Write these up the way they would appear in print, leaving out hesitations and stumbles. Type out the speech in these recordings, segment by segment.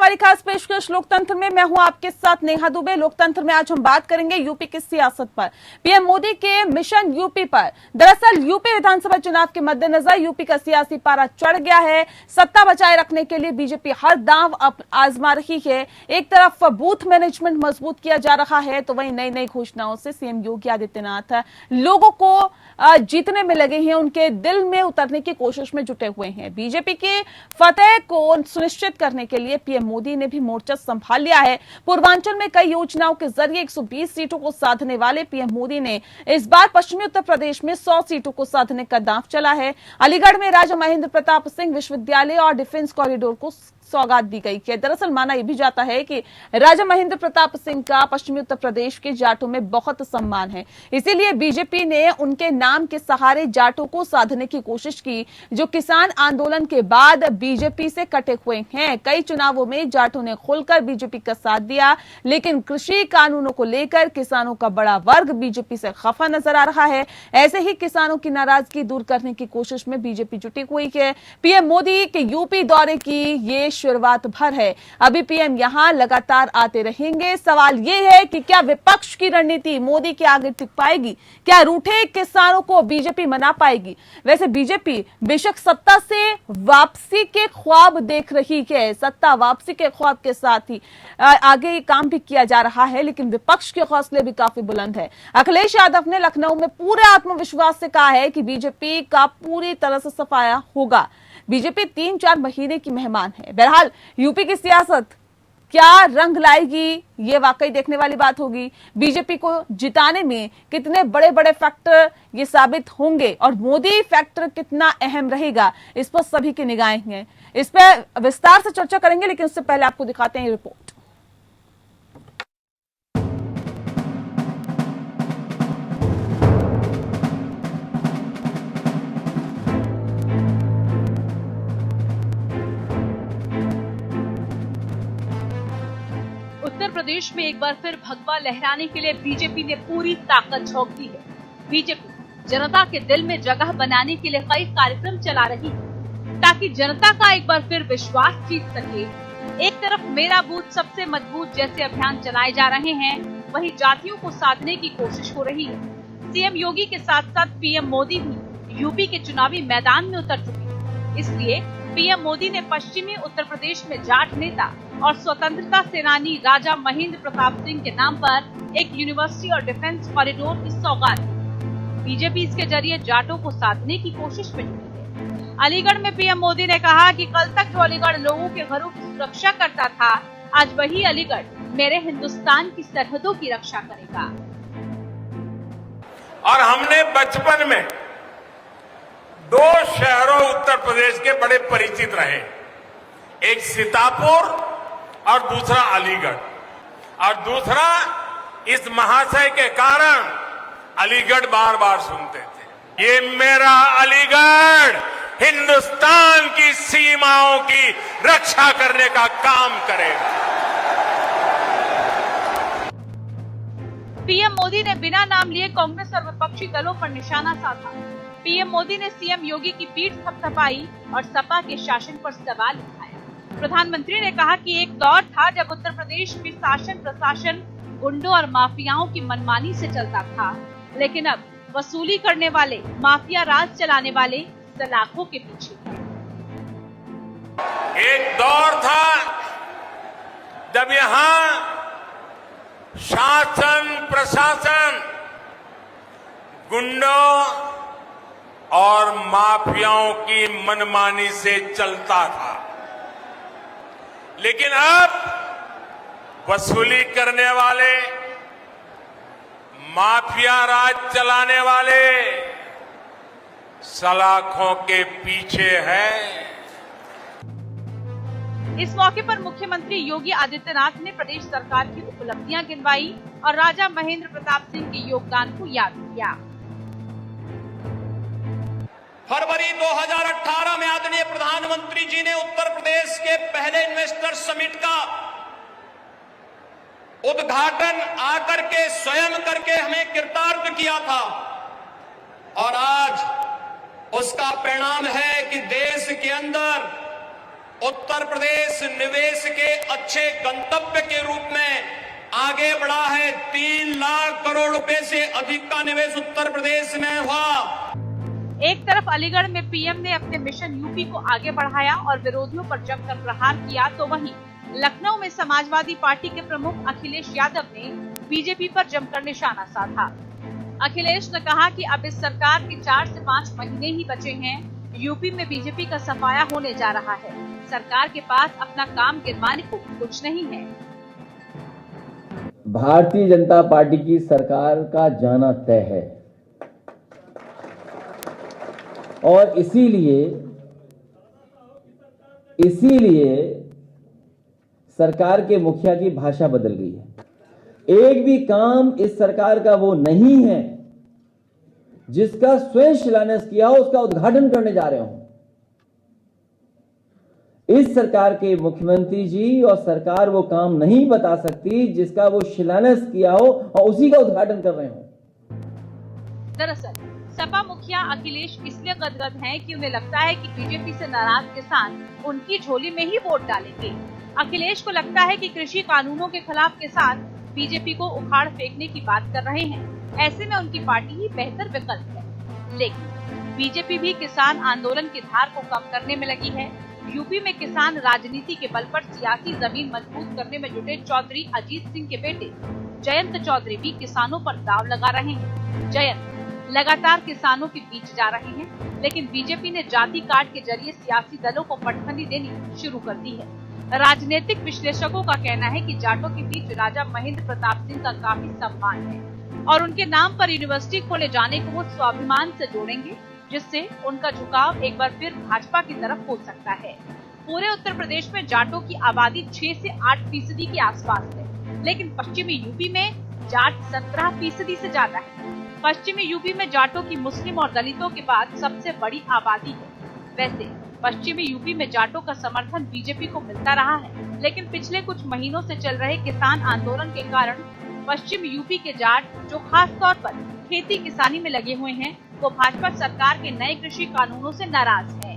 हमारी खास पेशकश लोकतंत्र में। मैं हूं आपके साथ नेहा दुबे। लोकतंत्र में आज हम बात करेंगे यूपी की सियासत पर, पीएम मोदी के मिशन यूपी पर। दरअसल यूपी विधानसभा चुनाव के मद्देनजर यूपी का सियासी पारा चढ़ गया है। सत्ता बचाए रखने के लिए बीजेपी हर दांव आजमा रही है। एक तरफ बूथ मैनेजमेंट मजबूत किया जा रहा है, तो वहीं नई नई घोषणाओं से सीएम योगी आदित्यनाथ लोगों को जीतने में लगे हैं, उनके दिल में उतरने की कोशिश में जुटे हुए हैं। बीजेपी की फतेह को सुनिश्चित करने के लिए पीएम मोदी ने भी मोर्चा संभाल लिया है। पूर्वांचल में कई योजनाओं के जरिए 120 सीटों को साधने वाले पीएम मोदी ने इस बार पश्चिमी उत्तर प्रदेश में 100 सीटों को साधने का दांव चला है। अलीगढ़ में राजा महेंद्र प्रताप सिंह विश्वविद्यालय और डिफेंस कॉरिडोर को सौगात दी गई है। दरअसल माना यह भी जाता है कि राजा महेंद्र प्रताप सिंह का पश्चिमी उत्तर प्रदेश के जाटों में बहुत सम्मान है, इसीलिए बीजेपी ने उनके नाम के सहारे जाटों को साधने की कोशिश की, जो किसान आंदोलन के बाद बीजेपी से कटे हुए हैं। कई चुनावों में जाटों ने खुलकर बीजेपी का साथ दिया, लेकिन कृषि कानूनों को लेकर किसानों का बड़ा वर्ग बीजेपी से खफा नजर आ रहा है। ऐसे ही किसानों की नाराजगी दूर करने की कोशिश में बीजेपी जुटी हुई है। पीएम मोदी के यूपी दौरे की ये शुरुआत भर है, अभी पीएम यहां लगातार आते रहेंगे। सवाल यह है कि क्या विपक्ष की रणनीति मोदी के आगे टिक पाएगी? क्या रूठे किसानों को बीजेपी मना पाएगी? वैसे बीजेपी बेशक सत्ता से वापसी के ख्वाब देख रही है, सत्ता वापसी के ख्वाब के साथ ही आगे काम भी किया जा रहा है, लेकिन विपक्ष के हौसले भी काफी बुलंद है। अखिलेश यादव ने लखनऊ में पूरे आत्मविश्वास से कहा है कि बीजेपी का पूरी तरह से सफाया होगा। बीजेपी 3-4 महीने की मेहमान है। बहरहाल यूपी की सियासत क्या रंग लाएगी, ये वाकई देखने वाली बात होगी। बीजेपी को जिताने में कितने बड़े बड़े फैक्टर ये साबित होंगे और मोदी फैक्टर कितना अहम रहेगा, इस पर सभी की निगाहें हैं। इस पर विस्तार से चर्चा करेंगे, लेकिन उससे पहले आपको दिखाते हैं ये रिपोर्ट। उत्तर प्रदेश में एक बार फिर भगवा लहराने के लिए बीजेपी ने पूरी ताकत झोंक दी है। बीजेपी जनता के दिल में जगह बनाने के लिए कई कार्यक्रम चला रही है, ताकि जनता का एक बार फिर विश्वास जीत सके। एक तरफ मेरा बूथ सबसे मजबूत जैसे अभियान चलाए जा रहे हैं, वहीं जातियों को साधने की कोशिश हो रही है। सीएम योगी के साथ साथ पीएम मोदी भी यूपी के चुनावी मैदान में उतर चुके हैं। इसलिए पीएम मोदी ने पश्चिमी उत्तर प्रदेश में जाट नेता और स्वतंत्रता सेनानी राजा महेंद्र प्रताप सिंह के नाम पर एक यूनिवर्सिटी और डिफेंस कॉरिडोर की सौगात दी। बीजेपी इसके जरिए जाटों को साधने की कोशिश में जुटी है। अलीगढ़ में पीएम मोदी ने कहा कि कल तक जो अलीगढ़ लोगों के घरों की सुरक्षा करता था, आज वही अलीगढ़ मेरे हिंदुस्तान की सरहदों की रक्षा करेगा। और हमने बचपन में 2 शहरों उत्तर प्रदेश के बड़े परिचित रहे, एक सीतापुर और दूसरा अलीगढ़। और दूसरा, इस महाशय के कारण अलीगढ़ बार बार सुनते थे। ये मेरा अलीगढ़ हिंदुस्तान की सीमाओं की रक्षा करने का काम करेगा। पीएम मोदी ने बिना नाम लिए कांग्रेस और विपक्षी दलों पर निशाना साधा। पीएम मोदी ने सीएम योगी की पीठ थपथपाई और सपा के शासन पर सवाल उठाया। प्रधानमंत्री ने कहा कि एक दौर था जब उत्तर प्रदेश में शासन प्रशासन गुंडों और माफियाओं की मनमानी से चलता था, लेकिन अब वसूली करने वाले माफिया राज चलाने वाले सलाखों के पीछे हैं। एक दौर था जब यहाँ शासन प्रशासन गुंडों और माफियाओं की मनमानी से चलता था, लेकिन अब वसूली करने वाले, माफिया राज चलाने वाले सलाखों के पीछे है। इस मौके पर मुख्यमंत्री योगी आदित्यनाथ ने प्रदेश सरकार की उपलब्धियां गिनवाई और राजा महेंद्र प्रताप सिंह के योगदान को याद किया। फरवरी 2018 में आदरणीय प्रधानमंत्री जी ने उत्तर प्रदेश के पहले इन्वेस्टर समिट का उद्घाटन आकर के स्वयं करके हमें कृतार्थ किया था, और आज उसका परिणाम है कि देश के अंदर उत्तर प्रदेश निवेश के अच्छे गंतव्य के रूप में आगे बढ़ा है। 3 लाख करोड़ रुपए से अधिक का निवेश उत्तर प्रदेश में हुआ। एक तरफ अलीगढ़ में पीएम ने अपने मिशन यूपी को आगे बढ़ाया और विरोधियों पर जमकर प्रहार किया, तो वहीं लखनऊ में समाजवादी पार्टी के प्रमुख अखिलेश यादव ने बीजेपी पर जमकर निशाना साधा। अखिलेश ने कहा कि अब इस सरकार के 4 से 5 महीने ही बचे हैं, यूपी में बीजेपी का सफाया होने जा रहा है। सरकार के पास अपना काम गिनवाने को कुछ नहीं है। भारतीय जनता पार्टी की सरकार का जाना तय है और इसीलिए सरकार के मुखिया की भाषा बदल गई है। एक भी काम इस सरकार का वो नहीं है जिसका स्वयं शिलान्यास किया हो, उसका उद्घाटन करने जा रहे हो। इस सरकार के मुख्यमंत्री जी और सरकार वो काम नहीं बता सकती जिसका वो शिलान्यास किया हो और उसी का उद्घाटन कर रहे हो। दरअसल सपा मुखिया अखिलेश इसलिए गदगद हैं कि उन्हें लगता है कि बीजेपी से नाराज किसान उनकी झोली में ही वोट डालेंगे। अखिलेश को लगता है कि कृषि कानूनों के खिलाफ किसान बीजेपी को उखाड़ फेंकने की बात कर रहे हैं। ऐसे में उनकी पार्टी ही बेहतर विकल्प है। लेकिन बीजेपी भी किसान आंदोलन की धार को कम करने में लगी है। यूपी में किसान राजनीति के बल पर सियासी जमीन मजबूत करने में जुटे चौधरी अजीत सिंह के बेटे जयंत चौधरी भी किसानों पर दांव लगा रहे हैं। जयंत लगातार किसानों के बीच जा रहे हैं, लेकिन बीजेपी ने जाति कार्ड के जरिए सियासी दलों को पटखनी देनी शुरू कर दी है। राजनीतिक विश्लेषकों का कहना है कि जाटों के बीच राजा महेंद्र प्रताप सिंह का काफी सम्मान है और उनके नाम पर यूनिवर्सिटी खोले जाने को वो स्वाभिमान से जोड़ेंगे, जिससे उनका झुकाव एक बार फिर भाजपा की तरफ हो सकता है। पूरे उत्तर प्रदेश में जाटों की आबादी 6 से 8% के आसपास है, लेकिन पश्चिमी यूपी में जाट 17% से ज्यादा है। पश्चिमी यूपी में जाटों की मुस्लिम और दलितों के बाद सबसे बड़ी आबादी है। वैसे पश्चिमी यूपी में जाटों का समर्थन बीजेपी को मिलता रहा है, लेकिन पिछले कुछ महीनों से चल रहे किसान आंदोलन के कारण पश्चिम यूपी के जाट, जो खास तौर पर खेती किसानी में लगे हुए हैं, वो भाजपा सरकार के नए कृषि कानूनों से नाराज है।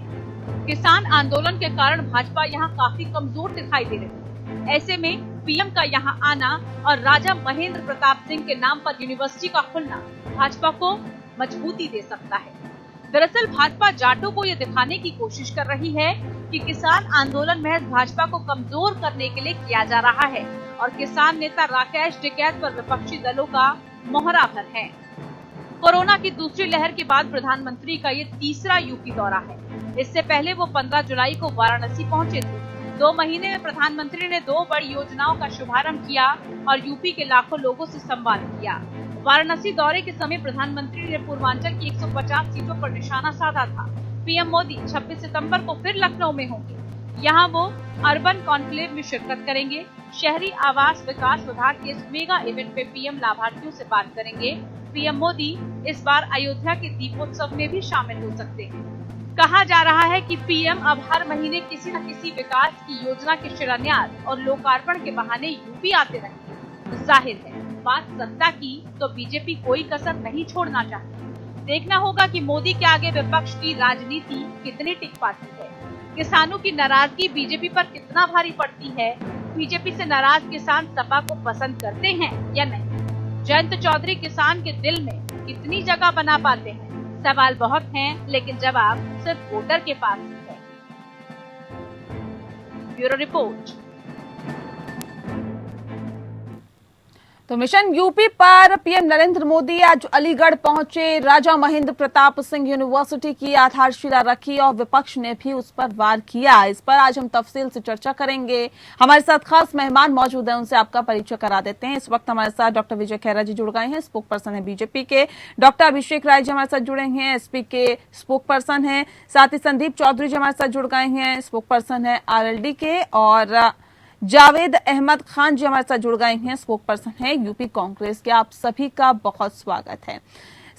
किसान आंदोलन के कारण भाजपा यहाँ काफी कमजोर दिखाई दे रही है। ऐसे में पीएम का यहाँ आना और राजा महेंद्र प्रताप सिंह के नाम पर यूनिवर्सिटी का खुलना भाजपा को मजबूती दे सकता है। दरअसल भाजपा जाटों को ये दिखाने की कोशिश कर रही है कि किसान आंदोलन महज भाजपा को कमजोर करने के लिए किया जा रहा है और किसान नेता राकेश टिकैत पर विपक्षी दलों का मोहरा भर है। कोरोना की दूसरी लहर के बाद प्रधानमंत्री का ये तीसरा यूपी दौरा है। इससे पहले वो 15 जुलाई को वाराणसी पहुंचे थे। 2 महीने में प्रधानमंत्री ने 2 बड़ी योजनाओं का शुभारंभ किया और यूपी के लाखों लोगों से संवाद किया। वाराणसी दौरे के समय प्रधानमंत्री ने पूर्वांचल की 150 सीटों पर निशाना साधा था। पीएम मोदी 26 सितंबर को फिर लखनऊ में होंगे। यहाँ वो अर्बन कॉन्क्लेव में शिरकत करेंगे। शहरी आवास विकास विभाग के इस मेगा इवेंट पे पीएम लाभार्थियों से बात करेंगे। पीएम मोदी इस बार अयोध्या के दीपोत्सव में भी शामिल हो सकते हैं। कहा जा रहा है कि पीएम अब हर महीने किसी न किसी विकास की योजना के शिलान्यास और लोकार्पण के बहाने यूपी आते रहेंगे। जाहिर है बात सत्ता की तो बीजेपी कोई कसर नहीं छोड़ना चाहती। देखना होगा कि मोदी के आगे विपक्ष की राजनीति कितनी टिक पाती है। किसानों की नाराजगी बीजेपी पर कितना भारी पड़ती है। बीजेपी से नाराज किसान सपा को पसंद करते हैं या नहीं। जयंत चौधरी किसान के दिल में कितनी जगह बना पाते हैं। सवाल बहुत हैं, लेकिन जवाब सिर्फ वोटर के पास ही है। Bureau report. तो मिशन यूपी पर पीएम नरेंद्र मोदी आज अलीगढ़ पहुंचे। राजा महेंद्र प्रताप सिंह यूनिवर्सिटी की आधारशिला रखी और विपक्ष ने भी उस पर वार किया। इस पर आज हम तफसील से चर्चा करेंगे। हमारे साथ खास मेहमान मौजूद हैं, उनसे आपका परिचय करा देते हैं। इस वक्त हमारे साथ डॉक्टर विजय खैरा जी जुड़ गए हैं, स्पोक पर्सन है बीजेपी के। डॉक्टर अभिषेक राय जी हमारे साथ जुड़े हैं, एसपी के स्पोक पर्सन है। साथ ही संदीप चौधरी जी हमारे साथ जुड़ गए हैं, स्पोक पर्सन है आरएलडी के। और जावेद अहमद खान जी हमारे साथ जुड़ गए हैं, स्पोक पर्सन है यूपी कांग्रेस के। आप सभी का बहुत स्वागत है।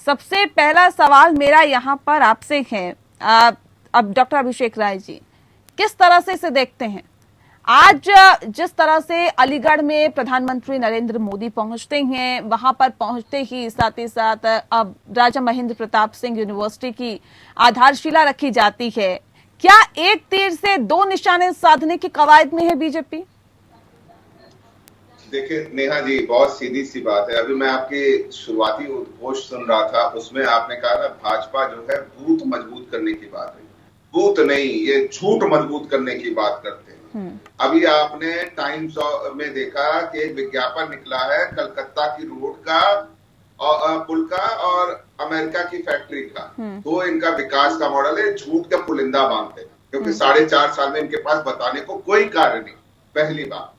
सबसे पहला सवाल मेरा यहाँ पर आपसे है, अब डॉक्टर अभिषेक राय जी किस तरह से इसे देखते हैं? आज जिस तरह से अलीगढ़ में प्रधानमंत्री नरेंद्र मोदी पहुंचते हैं, वहां पर पहुंचते ही साथ अब राजा महेंद्र प्रताप सिंह यूनिवर्सिटी की आधारशिला रखी जाती है। क्या एक तीर से दो निशाने साधने की कवायद में है बीजेपी? देखिए नेहा जी, बहुत सीधी सी बात है। अभी मैं आपकी शुरुआती उद्घोष सुन रहा था, उसमें आपने कहा ना भाजपा जो है बूथ मजबूत करने की बात है। बूथ नहीं, ये झूठ मजबूत करने की बात करते हैं। अभी आपने टाइम्स में देखा कि एक विज्ञापन निकला है कलकत्ता की रोड का और पुल का और अमेरिका की फैक्ट्री का। तो इनका विकास का मॉडल है, झूठ का पुलिंदा बांधते हैं, क्योंकि 4.5 साल में इनके पास बताने को कोई कार्य नहीं, पहली बात।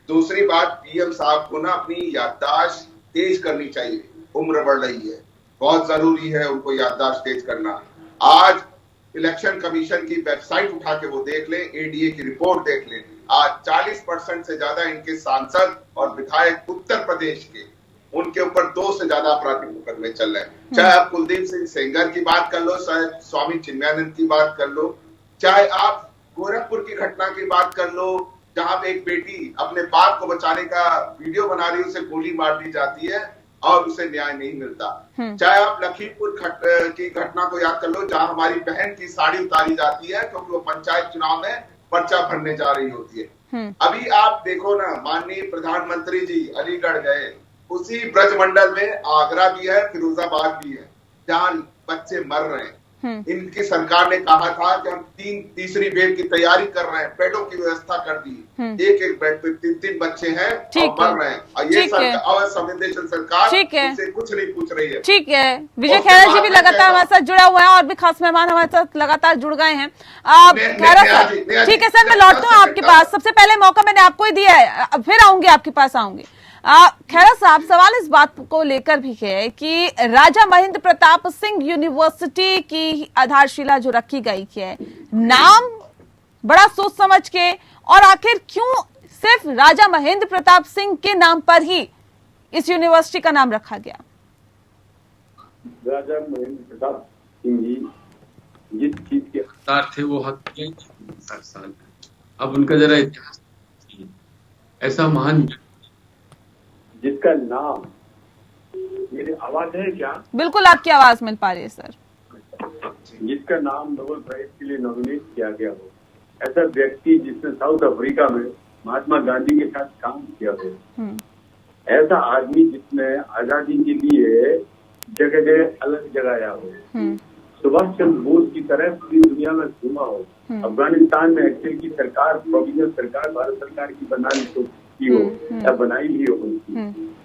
दूसरी बात, पीएम साहब को ना अपनी याददाश्त तेज करनी चाहिए। उम्र बढ़ रही है, बहुत जरूरी है उनको याददाश्त तेज करना। आज इलेक्शन कमीशन की वेबसाइट उठा के वो देख लें, एडीए की रिपोर्ट देख लें। आज 40% से ज्यादा इनके सांसद और विधायक उत्तर प्रदेश के, उनके ऊपर 2 से ज्यादा आपराधिक मुकदमे चल रहे हैं। चाहे आप कुलदीप सिंह सेंगर की बात कर लो, चाहे स्वामी चिन्मयानंद की बात कर लो, चाहे आप गोरखपुर की घटना की बात कर लो, जहां पे एक बेटी अपने बाप को बचाने का वीडियो बना रही है, उसे गोली मार दी जाती है और उसे न्याय नहीं मिलता। चाहे आप लखीमपुर की घटना को याद कर लो, जहां हमारी बहन की साड़ी उतारी जाती है क्योंकि वो पंचायत चुनाव में पर्चा भरने जा रही होती है। अभी आप देखो ना, माननीय प्रधानमंत्री जी अलीगढ़ गए, उसी ब्रजमंडल में आगरा भी है, फिरोजाबाद भी है, जहां बच्चे मर रहे हैं। इनकी सरकार ने कहा था कि हम तीसरी वेव की तैयारी कर रहे हैं, बेडों की व्यवस्था कर दी। एक बेड पे 3 बच्चे हैं और मर रहे हैं, और ये असंवेदनशील सरकार इनसे कुछ नहीं पूछ रही है। ठीक है, विजय खैरा जी भी लगातार हमारे साथ जुड़ा हुआ है और भी खास मेहमान हमारे साथ लगातार जुड़ गए हैं। खैरा सर, ठीक है सर, मैं लौटता हूँ आपके पास। सबसे पहले मौका मैंने आपको ही दिया है, फिर आऊंगी आपके पास आऊंगी। खैरा साहब, सवाल इस बात को लेकर भी है कि राजा महेंद्र प्रताप सिंह यूनिवर्सिटी की आधारशिला जो रखी गई है, नाम बड़ा सोच समझ के, और आखिर क्यों सिर्फ राजा महेंद्र प्रताप सिंह के नाम पर ही इस यूनिवर्सिटी का नाम रखा गया? राजा महेंद्र प्रताप सिंह जी जिस चीज के हकदार थे वो हक के साल, अब उनका जरा इतिहास, ऐसा महान जिसका नाम, मेरी आवाज है क्या? बिल्कुल आपकी आवाज मिल पा रही है सर। जिसका नाम नोबेल प्राइज के लिए नॉमिनेट किया गया हो, ऐसा व्यक्ति जिसने साउथ अफ्रीका में महात्मा गांधी के साथ काम किया हो, ऐसा आदमी जिसने आजादी के लिए जगह जगह अलग जगाया हो, सुभाष चंद्र बोस की तरह पूरी दुनिया में घूमा हो, अफगानिस्तान में एक्सेल की सरकार, प्रोविजनल सरकार भारत सरकार की बनानी की हो या बनाई भी हो उनकी,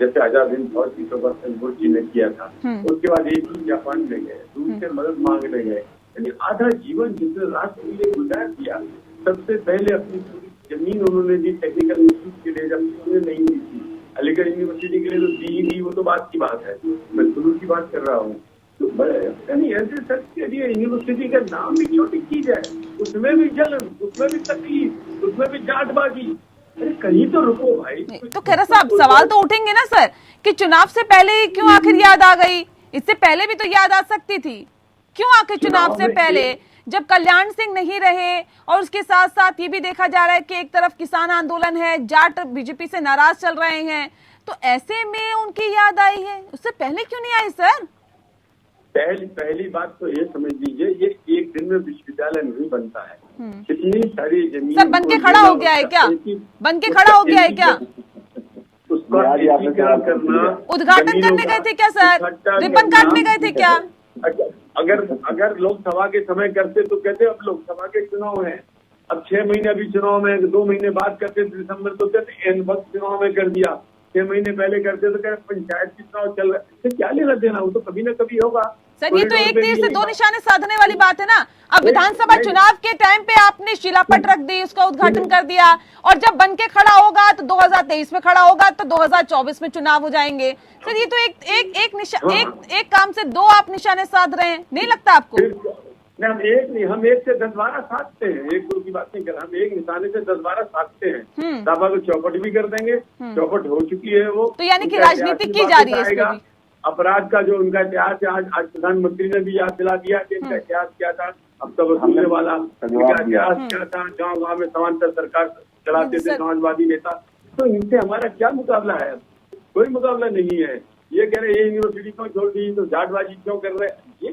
जैसे आजाद हिंद फौज की सुभाष चंद्र बोस जी ने किया था। उसके बाद एक ही जापान में गए, रूस से मदद मांगने गए, यानी आधा जीवन जिसने राष्ट्र के लिए गुजार दिया। सबसे पहले अपनी पूरी जमीन उन्होंने दी टेक्निकल इंस्टीट्यूट के लिए, जब उन्होंने नहीं दी थी। अलीगढ़ यूनिवर्सिटी के लिए तो दी ही दी, वो तो बात की बात है, मैं शुरू की बात कर रहा हूँ। तो ऐसे सच के लिए यूनिवर्सिटी का नाम भी छोटी चीज है, उसमें भी जलन, उसमें भी तकलीफ, उसमें भी जाटबाजी। अरे कहीं तो रुको भाई। तो खैरा साहब, सवाल तो उठेंगे ना सर कि चुनाव से पहले ही क्यों आखिर याद आ गई? इससे पहले भी तो याद आ सकती थी, क्यों आखिर चुनाव से पहले, जब कल्याण सिंह नहीं रहे? और उसके साथ साथ ये भी देखा जा रहा है कि एक तरफ किसान आंदोलन है, जाट बीजेपी से नाराज चल रहे हैं, तो ऐसे में उनकी याद आई है। उससे पहले क्यों नहीं आई सर? पहली बात तो ये समझ लीजिए, ये एक दिन में विश्वविद्यालय नहीं बनता है। कितनी सारी जमीन सर बन के खड़ा हो गया है क्या? बन के खड़ा हो गया है क्या? उसका एकीकरण करना, उद्घाटन करने गए थे क्या सर? रिबन काटने गए थे क्या? अगर लोकसभा के समय करते तो कहते अब लोकसभा के चुनाव है, अब 6 महीने अभी चुनाव में, 2 महीने बाद करते दिसंबर, तो कहते एन वक्त चुनाव में कर दिया। 6 महीने पहले करते तो क्या पंचायत की चुनाव चल रहा है, क्या लेना देना, वो तो कभी ना कभी होगा। सर ये तो एक तीर से 2 निशाने साधने वाली बात है ना। अब विधानसभा चुनाव के टाइम पे आपने शिलापट रख दी, उसका उद्घाटन कर दिया, और जब बन के खड़ा होगा तो 2023 में खड़ा होगा, तो 2024 में चुनाव हो जाएंगे। सर ये तो एक काम से 2 आप निशाने साध रहे हैं, नहीं लगता आपको? हम एक नहीं, हम 1 से 10-12 साधते हैं, 1-2 की बात नहीं कर, हम एक निशाने से 10-12 साधते हैं। दावा को चौपट भी कर देंगे, चौपट हो चुकी है वो। तो यानी कि राजनीति की जा रही है इसमें भी। अपराध का जो उनका इतिहास है, आज प्रधानमंत्री ने भी याद दिला दिया कि इनका इतिहास क्या था। अब तो वसूलने वाला इनका इतिहास क्या था, गाँव में समांतर सरकार चलाते थे समाजवादी नेता। तो इनसे हमारा क्या मुकाबला है? कोई मुकाबला नहीं है। ये कह रहे ये यूनिवर्सिटी क्यों छोड़ दी, तो जाटबाजी क्यों कर रहे हैं? ये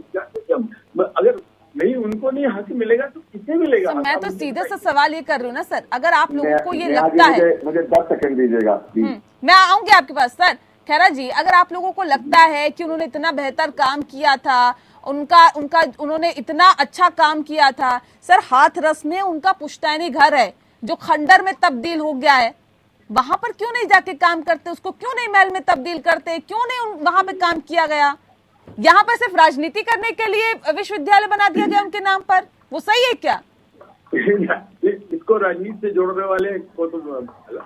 अगर नहीं उनको नहीं हक मिलेगा तो किसे मिलेगा? मैं तो सीधे से सवाल ये कर रही हूँ ना सर, अगर आप लोगों को ये लगता है, मुझे 10 सेकंड दीजिएगा। मैं आऊंगी आपके पास सर। खैरा जी, अगर आप लोगों को लगता है कि उन्होंने इतना बेहतर काम किया था, उन्होंने इतना अच्छा काम किया था सर, हाथरस में उनका पुश्तैनी घर है जो खंडर में तब्दील हो गया है, वहां पर क्यों नहीं जाके काम करते? उसको क्यों नहीं महल में तब्दील करते? क्यों नहीं वहां पे काम किया गया? यहाँ पर सिर्फ राजनीति करने के लिए विश्वविद्यालय बना दिया गया उनके नाम पर, वो सही है क्या? इसको राजनीति से जोड़ने वाले को तो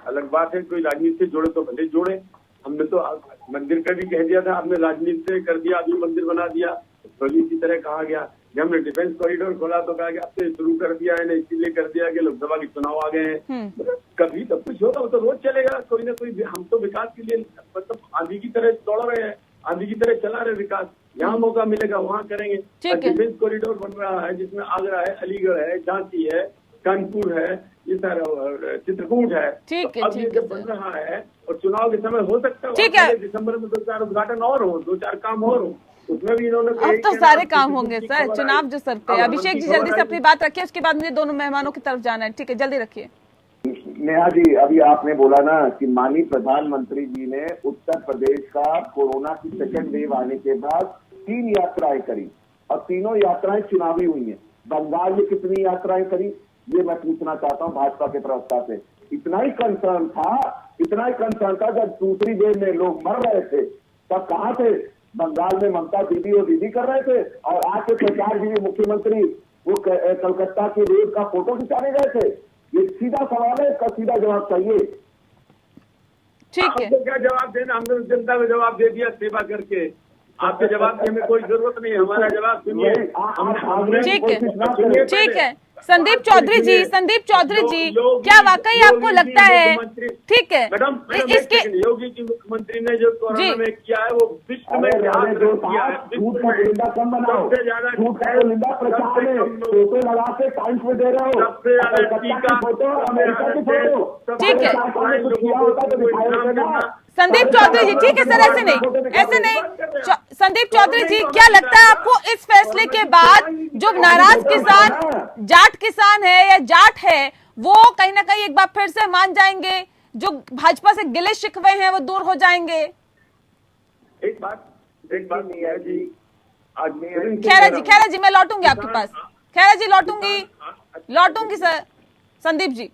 अलग बात है, कोई राजनीति से जोड़े तो भले जोड़े। हमने तो मंदिर का भी कह दिया था, हमने राजनीति से कर दिया, अभी मंदिर बना दिया, तो इसी तरह कहा गया। जब हमने डिफेंस कॉरिडोर खोला तो कहा कि अब से शुरू कर दिया है ना, इसीलिए कर दिया कि लोकसभा के चुनाव आ गए हैं। कभी तो कुछ होगा, वो तो रोज चलेगा, कोई ना कोई। हम तो विकास के लिए मतलब आंधी की तरह दौड़ रहे हैं, आंधी की तरह चला रहे विकास। यहाँ मौका मिलेगा वहाँ करेंगे। डिफेंस कॉरिडोर बन रहा है जिसमें आगरा है, अलीगढ़ है, झांसी है, कानपुर है, ये सारा चित्रकूट है। ठीक है, अब ये जब बन रहा है और चुनाव के समय हो सकता है दिसंबर में 2-4 उद्घाटन और हो, 2-4 काम और हो, उसमें भी इन्होंने अब तो सारे काम होंगे सर, चुनाव जो सर पे। अभिषेक जी जल्दी से अपनी बात रखिए, उसके बाद मुझे दोनों मेहमानों की तरफ जाना है। ठीक है, जल्दी रखिए। नेहा जी, अभी आपने बोला ना कि माननीय प्रधानमंत्री जी ने उत्तर प्रदेश का कोरोना की सेकेंड वेव आने के बाद 3 यात्राएं करी और तीनों यात्राएं चुनावी हुई हैं। बंगाल में कितनी यात्राएं करी, ये मैं पूछना चाहता हूँ भाजपा के प्रवक्ता से। इतना ही कंसर्न था जब दूसरी वेव में लोग मर रहे थे तब कहाँ थे? बंगाल में ममता दीदी और दीदी कर रहे थे और आके प्रचार भी मुख्यमंत्री वो कलकत्ता की रेप का फोटो खिंचाने गए थे। ये सीधा सवाल है, इसका सीधा जवाब चाहिए। ठीक है, आपको क्या जवाब देना? हमने जनता को जवाब दे दिया सेवा करके। आपके जवाब की हमें कोई जरूरत नहीं है, हमारा जवाब सुनिए। ठीक है। संदीप चौधरी जी, क्या वाकई आपको लगता है? ठीक है, मैडम, इसके योगी जी मुख्यमंत्री ने जो कोरोना में किया है वो विश्व में किया है। सबसे ज्यादा ठीक है संदीप चौधरी जी, ठीक है सर, ऐसे नहीं। संदीप चौधरी जी, क्या लगता है आपको इस फैसले के बाद जो नाराज किसान जाट किसान है या जाट है वो कहीं ना कहीं एक बार फिर से मान जाएंगे? जो भाजपा से गिले शिकवे हैं वो दूर हो जाएंगे? एक बात नहीं है जी, खैरा जी मैं लौटूंगी आपके पास। खैरा जी लौटूंगी सर। संदीप जी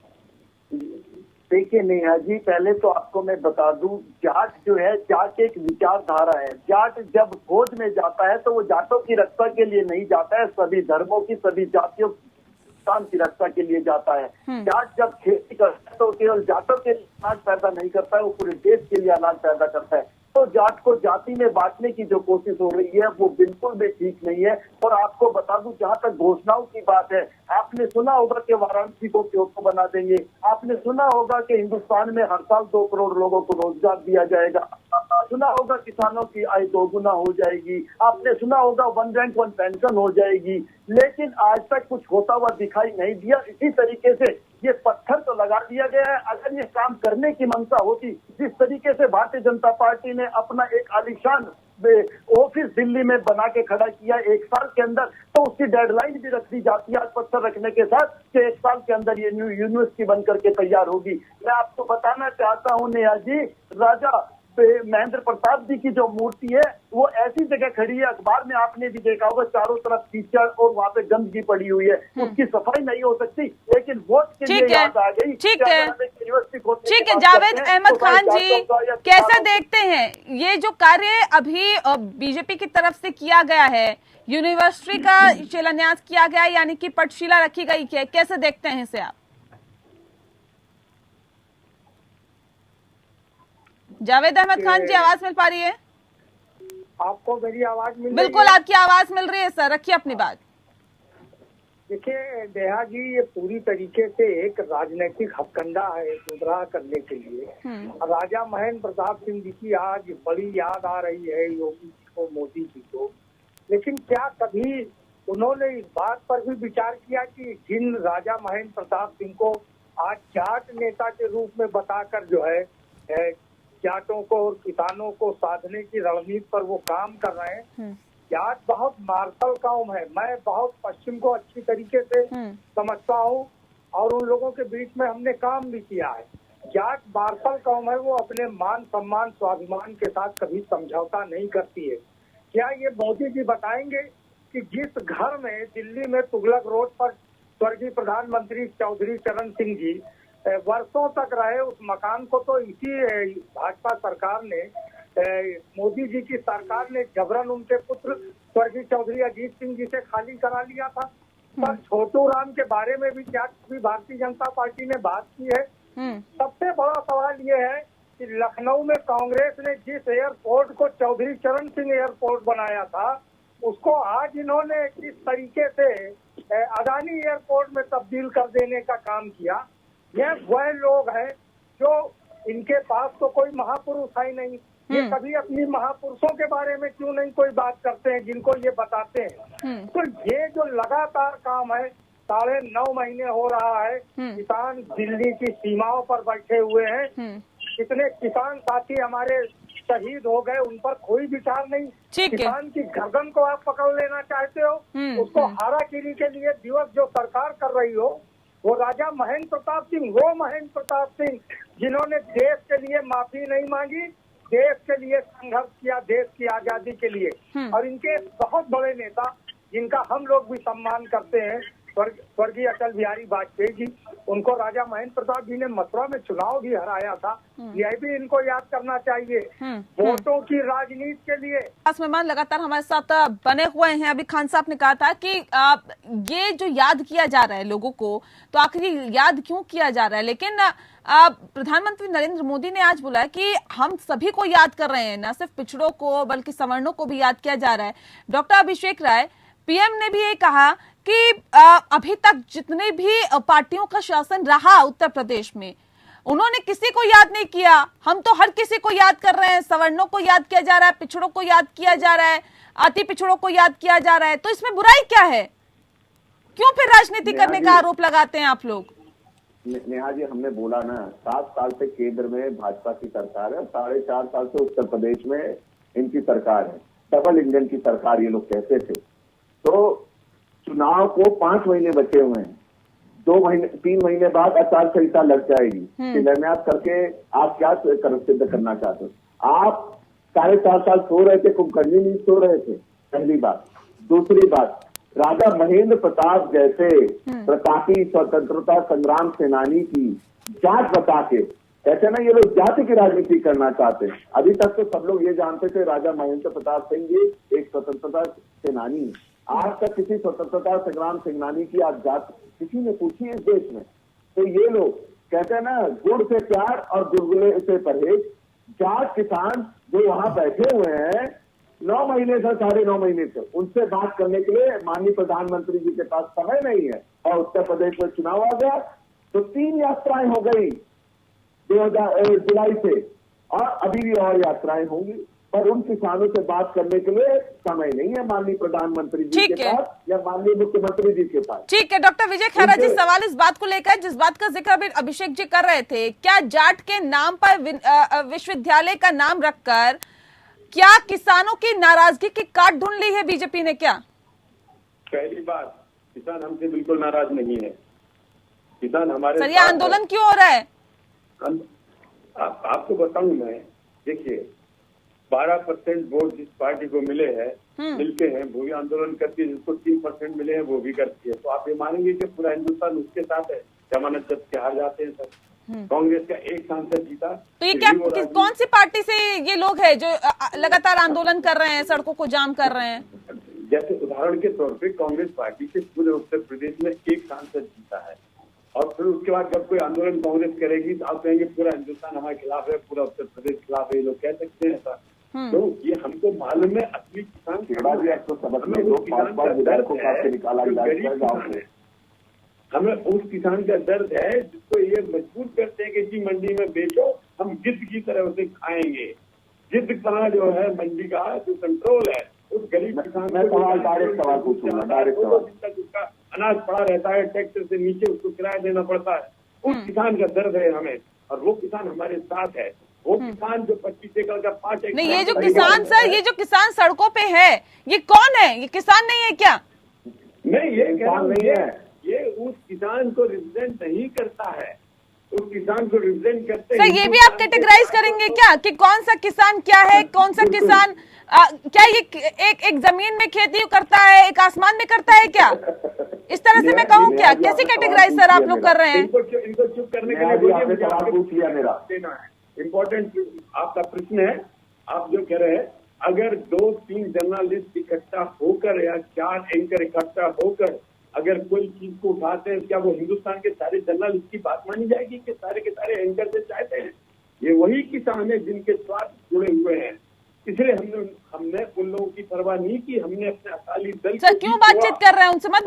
देखिए नेहा जी, पहले तो आपको मैं बता दूं, जाट जो है, जाट एक विचारधारा है। जाट जब फौज में जाता है तो वो जाटों की रक्षा के लिए नहीं जाता है, सभी धर्मों की, सभी जातियों की रक्षा के लिए जाता है। जाट जब खेती करता है तो केवल जाटों के लिए अनाज पैदा नहीं करता है, वो पूरे देश के लिए अनाज पैदा करता है। तो जाट को जाति में बांटने की जो कोशिश हो रही है वो बिल्कुल भी ठीक नहीं है। और आपको बता दूं, जहां तक घोषणाओं की बात है, आपने सुना होगा कि वाराणसी को क्योटो बना देंगे, आपने सुना होगा कि हिंदुस्तान में हर साल 2 करोड़ लोगों को रोजगार दिया जाएगा, सुना होगा किसानों की आय 2 गुना हो जाएगी, आपने सुना होगा 1 रैंक 1 पेंशन हो जाएगी, लेकिन आज तक कुछ होता हुआ दिखाई नहीं दिया। इसी तरीके से ये पत्थर तो लगा दिया गया है। अगर ये काम करने की मंशा होती, जिस तरीके से भारतीय जनता पार्टी ने अपना एक आलीशान ऑफिस दिल्ली में बना के खड़ा किया 1 साल के अंदर, तो उसकी डेडलाइन भी रख दी जाती है पत्थर रखने के साथ कि 1 साल के अंदर ये न्यू यूनिवर्सिटी बन करके तैयार होगी। मैं आपको बताना चाहता हूँ नेहा जी, राजा महेंद्र प्रताप जी की जो मूर्ति है वो ऐसी जगह खड़ी है, अखबार में आपने भी देखा होगा, चारों तरफ कीचड़ और वहाँ पे गंदगी पड़ी हुई है, उसकी सफाई नहीं हो सकती, लेकिन वोट के लिए याद आ गई। ठीक है जावेद अहमद खान जी, कैसा देखते हैं ये जो कार्य अभी बीजेपी की तरफ से किया गया है, यूनिवर्सिटी का शिलान्यास किया गया, यानी कि पटशिला रखी गई है, कैसे देखते हैं इसे आप? जावेद अहमद खान जी, आवाज मिल पा रही है? आपको मेरी आवाज मिल रही है? बिल्कुल आपकी आवाज मिल रही है सर, रखिए अपनी बात। देखिए नेहा जी, ये पूरी तरीके से एक राजनीतिक हथकंडा है गुमराह करने के लिए। राजा महेंद्र प्रताप सिंह जी की आज बड़ी याद आ रही है योगी जी को, मोदी जी को, लेकिन क्या कभी उन्होंने इस बात पर भी विचार किया कि जिन राजा महेंद्र प्रताप सिंह को आज जाट नेता के रूप में बताकर जो है जाटों को और किसानों को साधने की रणनीति पर वो काम कर रहे हैं, जाट बहुत मार्शल कौम है। मैं बहुत पश्चिम को अच्छी तरीके से समझता हूँ और उन लोगों के बीच में हमने काम भी किया है। जाट मार्शल कौम है, वो अपने मान सम्मान स्वाभिमान के साथ कभी समझौता नहीं करती है। क्या ये मोदी जी बताएंगे कि जिस घर में दिल्ली में तुगलक रोड पर स्वर्गीय प्रधानमंत्री चौधरी चरण सिंह जी वर्षों तक रहे, उस मकान को तो इसी भाजपा सरकार ने, मोदी जी की सरकार ने जबरन उनके पुत्र स्वर्गीय चौधरी अजीत सिंह जी से खाली करा लिया था। पर छोटू राम के बारे में भी क्या कभी भारतीय जनता पार्टी ने बात की है? सबसे बड़ा सवाल ये है कि लखनऊ में कांग्रेस ने जिस एयरपोर्ट को चौधरी चरण सिंह एयरपोर्ट बनाया था, उसको आज इन्होंने किस तरीके से अदानी एयरपोर्ट में तब्दील कर देने का काम किया। ये वह लोग हैं जो, इनके पास तो कोई महापुरुष है नहीं, ये कभी अपनी महापुरुषों के बारे में क्यों नहीं कोई बात करते हैं जिनको ये बताते हैं। तो ये जो लगातार काम है, 9.5 महीने हो रहा है, किसान दिल्ली की सीमाओं पर बैठे हुए हैं। कितने किसान साथी हमारे शहीद हो गए, उन पर कोई विचार नहीं। किसान की गर्दन को आप पकड़ लेना चाहते हो, उसको हाराकिरी के लिए दिवस जो सरकार कर रही हो, वो राजा महेंद्र प्रताप सिंह, वो महेंद्र प्रताप सिंह जिन्होंने देश के लिए माफी नहीं मांगी, देश के लिए संघर्ष किया, देश की आजादी के लिए। और इनके बहुत बड़े नेता जिनका हम लोग भी सम्मान करते हैं, स्वर्गीय अटल बिहारी वाजपेयी जी, उनको राजा महेंद्र प्रताप जी ने मथुरा में चुनाव भी हराया था। यह भी इनको याद करना चाहिए। वोटों की राजनीति के लिए मेहमान लगातार हमारे साथ बने हुए हैं। अभी खान साहब ने कहा था कि ये जो याद किया जा रहा है लोगों को, तो आखिर याद क्यों किया जा रहा है? लेकिन प्रधानमंत्री नरेंद्र मोदी ने आज बोला कि हम सभी को याद कर रहे हैं, न सिर्फ पिछड़ों को बल्कि सवर्णों को भी याद किया जा रहा है। डॉक्टर अभिषेक राय पीएम ने भी ये कहा कि अभी तक जितने भी पार्टियों का शासन रहा उत्तर प्रदेश में, उन्होंने किसी को याद नहीं किया। हम तो हर किसी को याद कर रहे हैं, सवर्णों को याद किया जा रहा है, पिछड़ों को याद किया जा रहा है, अति पिछड़ों को याद किया जा रहा है। तो इसमें बुराई क्या है? क्यों फिर राजनीति करने का आरोप लगाते हैं आप लोग? नेहा जी, हमने बोला ना, 7 साल से केंद्र में भाजपा की सरकार है, 4.5 साल से उत्तर प्रदेश में इनकी सरकार है। डबल इंजन की सरकार ये लोग कहते थे। तो चुनाव को 5 महीने बचे हुए हैं, 3 महीने बाद आचार संहिता लग जाएगी। शिलान्यास करके आप क्या सिद्ध करना चाहते हो? आप 4.5 साल सो रहे थे, कुंभकर्णी नहीं सो रहे थे, पहली बात। दूसरी बात, राजा महेंद्र प्रताप जैसे प्रतापी स्वतंत्रता संग्राम सेनानी की जात बता के, कहते ना ये लोग जाति की राजनीति करना चाहते हैं। अभी तक तो सब लोग ये जानते थे राजा महेंद्र प्रताप सिंह जी एक स्वतंत्रता सेनानी है। आज तक किसी स्वतंत्रता संग्राम सेनानी की आप जात किसी ने पूछी है इस देश में? तो ये लोग कहते हैं ना, गुड़ से प्यार और गुलगुले से परहेज। जाट किसान जो वहां बैठे हुए हैं 9 महीने से 9.5 महीने से, उनसे बात करने के लिए माननीय प्रधानमंत्री जी के पास समय नहीं है। और उत्तर प्रदेश में चुनाव आ गया तो 3 यात्राएं हो गई 2000 जुलाई से, और अभी भी और यात्राएं होंगी। पर उन किसानों से बात करने के लिए समय नहीं है माननीय प्रधानमंत्री जी के पास या माननीय मुख्यमंत्री जी के पास। ठीक है डॉक्टर विजय खैरा जी, सवाल इस बात को लेकर जिस बात का जिक्र अभी अभिषेक जी कर रहे थे, क्या जाट के नाम पर विश्वविद्यालय का नाम रखकर क्या किसानों की नाराजगी की काट ढूंढ ली है बीजेपी ने? क्या पहली बात, किसान हमसे बिल्कुल नाराज नहीं है। किसान हमारे सर, ये आंदोलन क्यों हो रहा है? आपको बताऊं मैं, देखिए 12% वोट जिस पार्टी को मिले हैं, मिलते हैं, वो भी आंदोलन करती है। जिसको 3% मिले हैं वो भी करती है। तो आप ये मानेंगे कि पूरा हिंदुस्तान उसके साथ है? जमानत जब्त के हार जाते हैं सर। कांग्रेस का एक सांसद जीता। तो ये क्या कौन सी पार्टी से ये लोग हैं जो लगातार आंदोलन कर रहे हैं, सड़कों को जाम कर रहे हैं? जैसे उदाहरण के तौर पे कांग्रेस पार्टी से पूरे उत्तर प्रदेश में एक सांसद जीता है, और फिर उसके बाद जब कोई आंदोलन कांग्रेस करेगी तो आप कहेंगे पूरा हिंदुस्तान हमारे खिलाफ है, पूरा उत्तर प्रदेश खिलाफ है। ये लोग कह सकते हैं ऐसा? तो ये हमको मालूम है असली किसान हमें उस किसान का दर्द है जिसको ये मजबूर करते हैं कि जी मंडी में बेचो, हम गिद्ध की तरह उसे खाएंगे। गिद्ध का जो है मंडी का जो कंट्रोल है उस गरीब किसान को डायरेक्ट सवाल पूछूंगा, डायरेक्ट सवाल। उसका अनाज पड़ा रहता है, ट्रैक्टर से नीचे उसको किराया देना पड़ता है। उस किसान का दर्द है हमें, और वो किसान हमारे साथ है। वो किसान जो 25 एकड़ का 5 एकड़, नहीं, ये जो किसान सर, ये जो किसान सड़कों पे है, ये कौन है? ये किसान नहीं है क्या? नहीं, ये कह रहा हूं, ये उस किसान को रिप्रेजेंट नहीं करता है, उस किसान को रिप्रेजेंट करते हैं। सर, ये भी आप कैटेगराइज करेंगे क्या कि कौन सा किसान क्या है, कौन सा किसान क्या ये एक जमीन में खेती करता है, एक आसमान में करता है क्या? इस तरह से मैं कहूँ क्या? कैसे कैटेगराइज सर आप लोग कर रहे हैं? इनको चुप करने के लिए मुझे आपको पूछ लिया, मेरा देना है। इम्पोर्टेंट आपका प्रश्न है, आप जो कह रहे हैं, अगर 2-3 जर्नलिस्ट इकट्ठा होकर या 4 एंकर इकट्ठा होकर अगर कोई चीज को उठाते हैं, क्या वो हिंदुस्तान के सारे जर्नलिस्ट की बात मानी जाएगी कि सारे के सारे एंकर से चाहते हैं? ये वही किसान है जिनके स्वार्थ जुड़े हुए हैं, इसलिए हमने उन लोगों की परवाह नहीं की। हमने अपने अकाली दल सर क्यों बातचीत कर रहे हैं? उनसे मत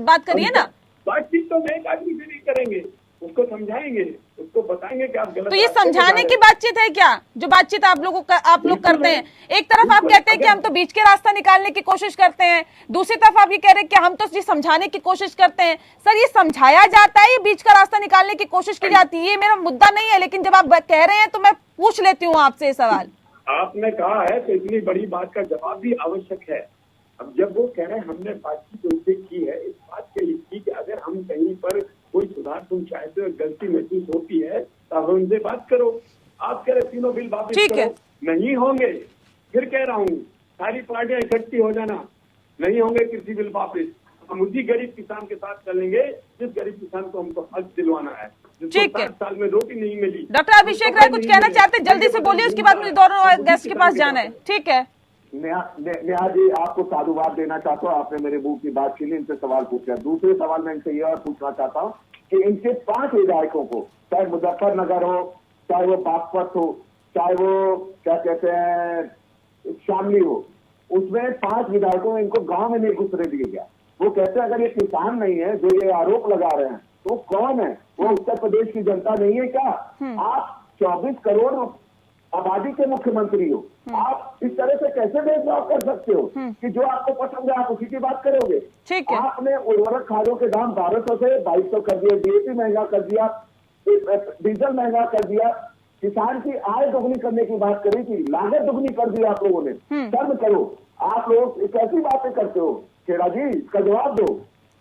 बात करिए ना। बातचीत तो एक आदमी से नहीं करेंगे, उसको समझाएंगे, उसको बताएंगे कि आप गलत। तो ये समझाने की बातचीत है क्या, जो बातचीत आप लोग करते हैं? एक तरफ आप कहते हैं कि हम तो बीच के रास्ता निकालने की कोशिश करते हैं, दूसरी तरफ आप ये कह रहे हैं कि हम तो ये समझाने की कोशिश करते हैं। सर, ये समझाया जाता है, ये बीच का रास्ता निकालने की कोशिश की जाती है? ये मेरा मुद्दा नहीं है, लेकिन जब आप कह रहे हैं तो मैं पूछ लेती हूँ आपसे ये सवाल। आपने कहा है तो इतनी बड़ी बात का जवाब भी आवश्यक है। अब जब वो कह रहे हैं हमने बातचीत उनसे की है, इस बात के लिए की कि अगर हम कहीं पर कोई सुधार तुम चाहते हो, गलती महसूस होती है तो आप उनसे बात करो। आप कह रहे तीनों बिल वापस करो, नहीं होंगे। फिर कह रहा हूँ सारी पार्टियां इकट्ठी हो जाना, नहीं होंगे कृषि बिल वापस। हम उसी गरीब किसान के साथ चलेंगे जिस गरीब किसान को हमको हक दिलवाना है, जिसको 60 साल में रोटी नहीं मिली। डॉक्टर अभिषेक राय कुछ कहना चाहते हैं, जल्दी से बोलिए, उसके बाद मुझे दोनों गेस्ट के पास जाना है। ठीक है नेहा जी, आपको साधुवाद देना चाहता हूँ, आपने मेरे मुंह की बात के लिए इनसे सवाल पूछा। दूसरे सवाल मैं इनसे ये और पूछना चाहता हूँ कि इनके 5 विधायकों को, चाहे मुजफ्फरनगर हो, चाहे वो बागपत हो, चाहे वो क्या कहते हैं शामली हो, उसमें 5 विधायकों इनको गांव में नहीं घुसने दिया गया। वो कहते हैं अगर ये किसान नहीं है जो ये आरोप लगा रहे हैं तो कौन है? वो उत्तर प्रदेश की जनता नहीं है क्या? आप 24 करोड़ आबादी के मुख्यमंत्री हो, आप इस तरह से कैसे भेदभाव कर सकते हो कि जो आपको पसंद है आप उसी की बात करोगे? ठीक है। आपने उर्वरक खादों के दाम 1200 से 2200 कर दिए, डीएपी महंगा कर दिया, डीजल महंगा कर दिया, किसान की आय दोगुनी करने की बात करी थी, लागत दोगुनी कर दी आप लोगों ने। शर्म करो, आप लोग कैसी बातें करते हो? खेड़ा जी, इसका जवाब दो।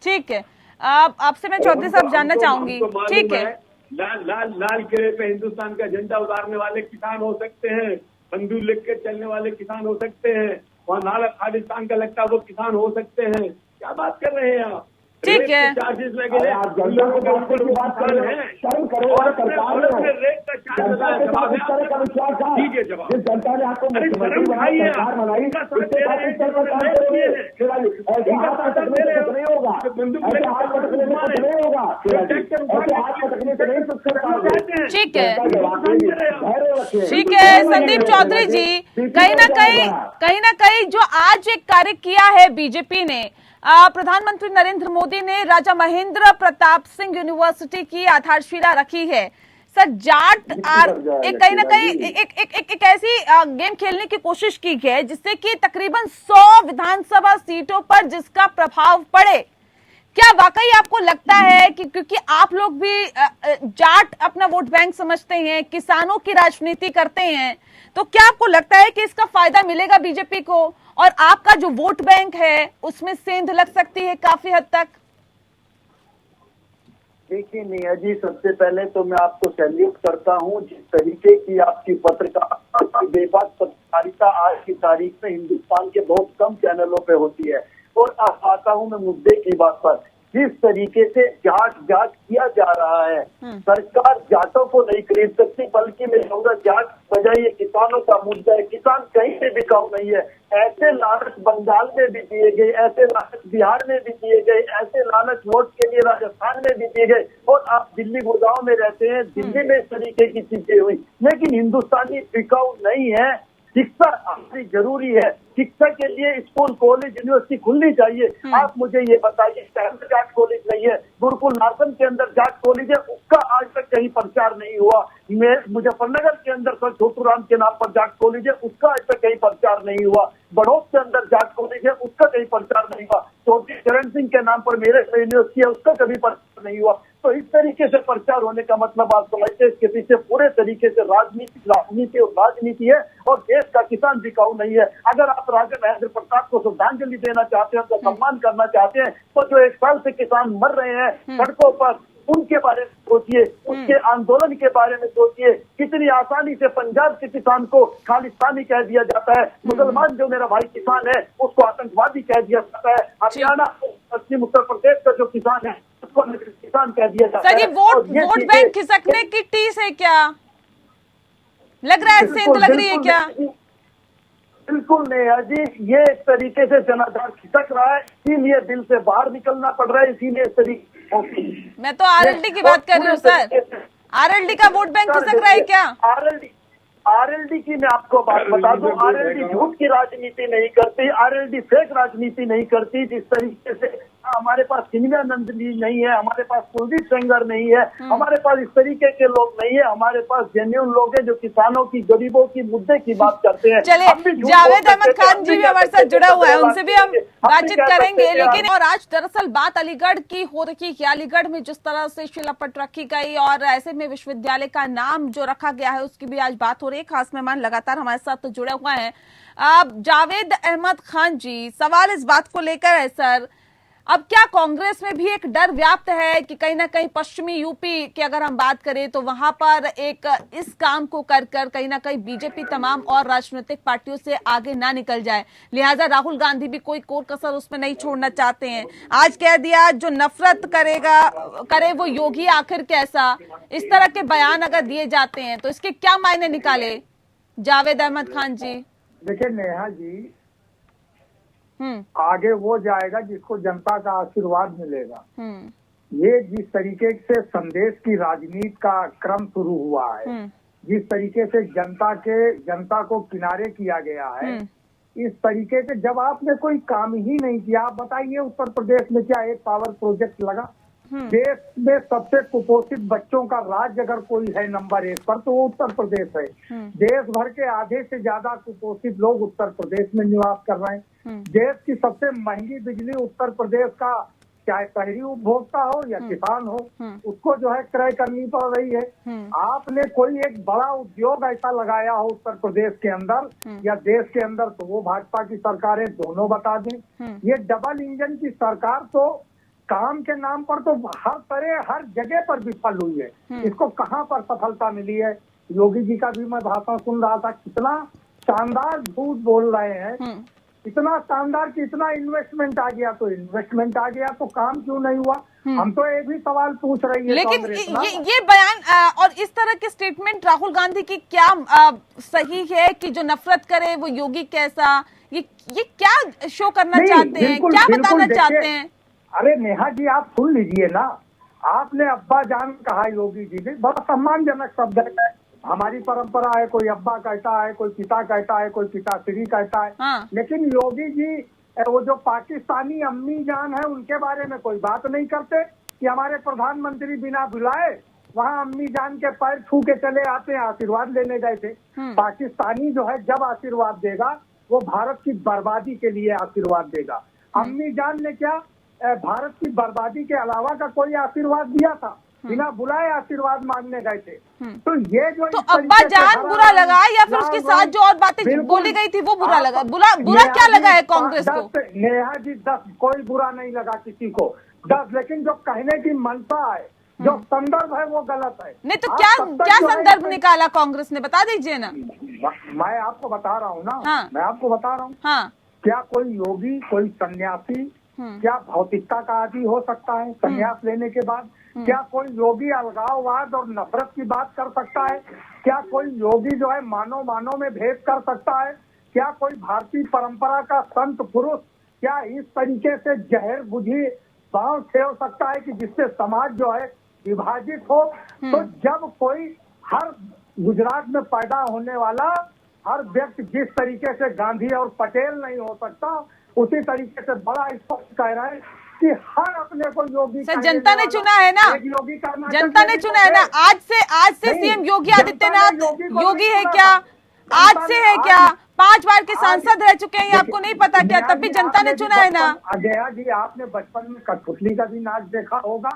ठीक है, आपसे मैं चौधरी साहब जानना चाहूंगी। ठीक है, लाल किले पे हिंदुस्तान का झंडा उतारने वाले किसान हो सकते हैं, बंदूक लेकर चलने वाले किसान हो सकते हैं, वहाँ नाला खालिस्तान का लगता है वो किसान हो सकते हैं। क्या बात कर रहे हैं आप? ठीक है, चार्जेस लगे हैं, आप जनता को बात कर रहे हैं, शर्म करो। और रेट का चार्ज जवाब दीजिए, जवाब जिस जनता ने आपको मुख्यमंत्री बनाया, सरकार बनाई, उसके बाद इस तरह का काम करोगे? ऐसे हाथ पटकने से कुछ नहीं होगा, ऐसे हाथ पटकने से कुछ नहीं होगा, ऐसे हाथ पटकने से नहीं कुछ कर पाओगे। ठीक है, ठीक है संदीप चौधरी जी, कहीं ना कहीं जो आज एक कार्य किया है बीजेपी ने, प्रधानमंत्री नरेंद्र मोदी ने राजा महेंद्र प्रताप सिंह यूनिवर्सिटी की आधारशिला रखी है। सर, जाट एक कहीं ना कहीं एक ऐसी गेम खेलने की कोशिश की है जिससे कि तकरीबन 100 विधानसभा सीटों पर जिसका प्रभाव पड़े। क्या वाकई आपको लगता है कि क्योंकि आप लोग भी जाट अपना वोट बैंक समझते हैं, किसानों की राजनीति करते हैं, तो क्या आपको लगता है कि इसका फायदा मिलेगा बीजेपी को और आपका जो वोट बैंक है उसमें सेंध लग सकती है काफी हद तक? देखिए नेहा जी, सबसे पहले तो मैं आपको सैल्यूट करता हूं जिस तरीके की आपकी पत्रकारिता, बेबाक पत्रकारिता आज की तारीख में हिंदुस्तान के बहुत कम चैनलों पे होती है। और आता हूं मैं मुद्दे की बात पर, जिस तरीके से जाट किया जा रहा है, सरकार जाटों को नहीं खरीद सकती, बल्कि मैं कहूँगा जाट बजाय ये किसानों का मुद्दा है। किसान कहीं से बिकाऊ नहीं है। ऐसे लालच बंगाल में भी दिए गए, ऐसे लालच बिहार में भी दिए गए, ऐसे लालच वोट के लिए राजस्थान में भी दिए गए। और आप दिल्ली गुड़गांव में रहते हैं, दिल्ली में इस तरीके की चीजें हुई, लेकिन हिंदुस्तानी बिकाऊ नहीं है। शिक्षा हमारी जरूरी है, शिक्षा के लिए स्कूल, कॉलेज, यूनिवर्सिटी खुलनी चाहिए। आप मुझे ये बताइए, शहर में जाट कॉलेज नहीं है, गुरुकुल नार्सन के अंदर जाट कॉलेज है, उसका आज तक कहीं प्रचार नहीं हुआ। मुजफ्फरनगर के अंदर सर छोटू राम के नाम पर जाट कॉलेज है, उसका आज तक कहीं प्रचार नहीं हुआ। बड़ौद के अंदर जाट कॉलेज है, उसका कहीं प्रचार नहीं हुआ। चौधरी चरण सिंह के नाम पर मेरे यूनिवर्सिटी है, उसका कभी प्रचार नहीं हुआ। तो इस तरीके से प्रचार होने का मतलब आप समझते हैं इसके पीछे पूरे तरीके से राजनीति है और देश का किसान बिकाऊ नहीं है। अगर आप राजा महेंद्र प्रताप को श्रद्धांजलि देना चाहते हैं, उनका सम्मान करना चाहते हैं, तो जो 1 साल से किसान मर रहे हैं सड़कों पर, उनके बारे में सोचिए, उसके आंदोलन के बारे में सोचिए। कितनी आसानी से पंजाब के किसान को खालिस्तानी कह दिया जाता है, मुसलमान जो मेरा भाई किसान है उसको आतंकवादी कह दिया जाता है, हरियाणा पश्चिम उत्तर प्रदेश का जो किसान है उसको किसान कह दिया जाता है। सर, ये वोट बैंक खिसकने की टीस है क्या? लग रहा है, सेंध लग रही है क्या? बिल्कुल नेहा जी, ये एक तरीके से जनाधार खिसक रहा है, इसीलिए दिल से बाहर निकलना पड़ रहा है, इसीलिए इस तरीके। मैं तो आरएलडी की बात कर रही हूँ सर, आरएलडी का वोट बैंक खिसक रहा है क्या? आरएलडी की मैं आपको बात बता दूं, आरएलडी झूठ की राजनीति नहीं करती, आरएलडी फेक राजनीति नहीं करती। जिस तरीके से हमारे पास सिनिया नंदनी नहीं है, हमारे पास कुलदीप सेंगर नहीं है, हमारे पास इस तरीके के लोग नहीं है, हमारे पास जेन्युइन लोग हैं जो किसानों की, गरीबों की, मुद्दे की बात करते हैं। चलिए, जावेद अहमद खान जी भी हमारे साथ जुड़ा हुआ है, उनसे भी हम बातचीत करेंगे। लेकिन और आज दरअसल बात अलीगढ़ की हो रही है, अलीगढ़ में जिस तरह से शिलापट रखी गई और ऐसे में विश्वविद्यालय का नाम जो रखा गया है उसकी भी आज बात हो रही है। खास मेहमान लगातार हमारे साथ तो जुड़े हुए हैं। जावेद अहमद खान जी, सवाल इस बात को लेकर है सर, अब क्या कांग्रेस में भी एक डर व्याप्त है कि कहीं ना कहीं पश्चिमी यूपी की अगर हम बात करें तो वहां पर एक इस काम को कर कहीं ना कहीं बीजेपी तमाम और राजनीतिक पार्टियों से आगे ना निकल जाए, लिहाजा राहुल गांधी भी कोई कोर कसर उसमें नहीं छोड़ना चाहते हैं। आज कह दिया जो नफरत करे वो योगी आखिर कैसा, इस तरह के बयान अगर दिए जाते हैं तो इसके क्या मायने निकाले जावेद अहमद खान जी? देखिए नेहा जी, आगे वो जाएगा जिसको जनता का आशीर्वाद मिलेगा। ये जिस तरीके से संदेश की राजनीति का क्रम शुरू हुआ है, जिस तरीके से जनता को किनारे किया गया है, इस तरीके से जब आपने कोई काम ही नहीं किया, आप बताइए उत्तर प्रदेश में क्या एक पावर प्रोजेक्ट लगा? देश में सबसे कुपोषित बच्चों का राज्य अगर कोई है नंबर 1 पर तो वो उत्तर प्रदेश है। देश भर के आधे से ज्यादा कुपोषित लोग उत्तर प्रदेश में निवास कर रहे हैं। देश की सबसे महंगी बिजली उत्तर प्रदेश का, चाहे शहरी उपभोक्ता हो या किसान हो, उसको जो है क्रय करनी पड़ रही है। आपने कोई एक बड़ा उद्योग ऐसा लगाया हो उत्तर प्रदेश के अंदर या देश के अंदर, तो वो भाजपा की सरकारें दोनों बता दें। ये डबल इंजन की सरकार तो काम के नाम पर तो हर तरह हर जगह पर विफल हुई है। इसको कहाँ पर सफलता मिली है? योगी जी का भी मैं भाषण सुन रहा था, कितना शानदार झूठ बोल रहे हैं, इतना शानदार कि इतना इन्वेस्टमेंट आ गया, तो इन्वेस्टमेंट आ गया तो काम क्यों नहीं हुआ? हम तो एक भी सवाल पूछ रही है। लेकिन ये बयान और इस तरह के स्टेटमेंट राहुल गांधी की क्या सही है कि जो नफरत करे वो योगी कैसा, ये क्या शो करना चाहते हैं, क्या बताना चाहते हैं? अरे नेहा जी, आप सुन लीजिए ना, आपने अब्बा जान कहा योगी जी भी, बड़ा सम्मानजनक शब्द है। हमारी परंपरा है, कोई अब्बा कहता है, कोई पिता कहता है, कोई पिताश्री कहता है। लेकिन योगी जी वो जो पाकिस्तानी अम्मी जान है उनके बारे में कोई बात नहीं करते कि हमारे प्रधानमंत्री बिना बुलाए वहाँ अम्मी जान के पैर छू के चले आते हैं, आशीर्वाद लेने गए थे। पाकिस्तानी जो है जब आशीर्वाद देगा वो भारत की बर्बादी के लिए आशीर्वाद देगा। अम्मी जान ने क्या भारत की बर्बादी के अलावा का कोई आशीर्वाद दिया था? बिना बुलाए आशीर्वाद मांगने गए थे। तो ये जो तो अब्बा जान बुरा लगा या फिर उसके साथ जो और बातें बोली गई थी वो बुरा लगा? बुरा क्या लगा है कांग्रेस को? नेहा जी 10 कोई बुरा नहीं लगा किसी को, 10, लेकिन जो कहने की मनसा है, जो संदर्भ है वो गलत है। नहीं तो क्या संदर्भ निकाला कांग्रेस ने, बता दीजिए ना। मैं आपको बता रहा हूँ ना, मैं आपको बता रहा हूँ। क्या कोई योगी, कोई सन्यासी क्या भौतिकता का आदि हो सकता है संन्यास लेने के बाद? क्या कोई योगी अलगाववाद और नफरत की बात कर सकता है? क्या कोई योगी जो है मानव में भेद कर सकता है? क्या कोई भारतीय परंपरा का संत पुरुष क्या इस तरीके से जहर बुझी बाँव छेड़ सकता है कि जिससे समाज जो है विभाजित हो? तो जब कोई हर गुजरात में पैदा होने वाला हर व्यक्ति जिस तरीके से गांधी और पटेल नहीं हो सकता, उसी तरीके से बड़ा स्पष्ट कह रहा है कि हर अपने को योगी सर जनता ने चुना है ना, जनता ने चुना है ना। आज से सीएम योगी आदित्यनाथ योगी है क्या? आज से है क्या? 5 बार के सांसद रह चुके हैं, आपको नहीं पता क्या? तब भी जनता ने चुना है ना। अजया जी, आपने बचपन में कठपुतली का भी नाच देखा होगा